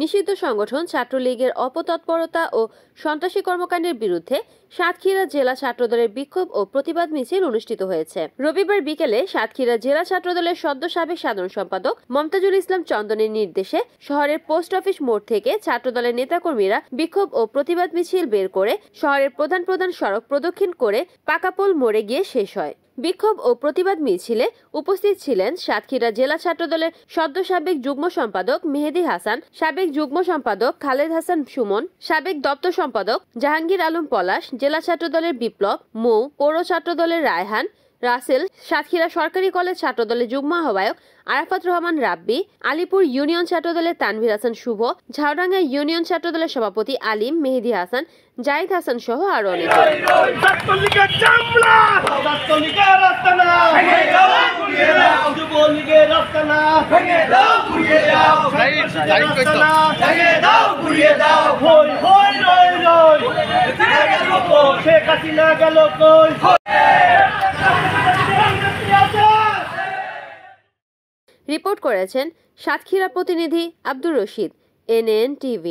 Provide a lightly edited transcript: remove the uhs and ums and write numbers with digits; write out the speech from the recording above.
নিষিদ্ধ সংগঠন ছাত্রলীগের অপতৎপরতা ও সন্ত্রাসী কর্মকাণ্ডের বিরুদ্ধে সাতক্ষীরা জেলা ছাত্রদলের বিক্ষোভ ও প্রতিবাদ মিছিল অনুষ্ঠিত হয়েছে। রবিবার বিকেলে সাতক্ষীরা জেলা ছাত্রদলের সদ্য সাবেক সাধারণ সম্পাদক মমতাজুল ইসলাম চন্দনের নির্দেশে শহরের পোস্ট অফিস মোড় থেকে ছাত্রদলের নেতাকর্মীরা বিক্ষোভ ও প্রতিবাদ মিছিল বের করে শহরের প্রধান সড়ক প্রদক্ষিণ করে পাকাপোল মোড়ে গিয়ে শেষ হয়। বিক্ষোভ ও প্রতিবাদ মিছিলে উপস্থিত ছিলেন সাতক্ষীরা জেলা ছাত্রদলের সদ্য সাবেক যুগ্ম সম্পাদক মেহেদী হাসান, সাবেক যুগ্ম সম্পাদক খালেদ হাসান সুমন, সাবেক দপ্তর সম্পাদক জাহাঙ্গীর আলম পলাশ, জেলা ছাত্রদলের বিপ্লব, মৌ, পৌর ছাত্রদলের রায়হান, রাসেল, সাতক্ষীরা সরকারি কলেজ ছাত্রদলের যুগ্ম আহ্বায়ক আরাফাত রহমান রাব্বি, আলিপুর ইউনিয়ন ছাত্রদলের তানভীর হাসান শুভ, ঝাউডাঙ্গা ইউনিয়ন ছাত্রদলের সভাপতি আলিম, মেহেদী হাসান, জাহিদ হাসান সহ আরো অনেকে। রিপোর্ট করেছেন সাতক্ষীরা প্রতিনিধি আব্দুর রশিদ, NN TV।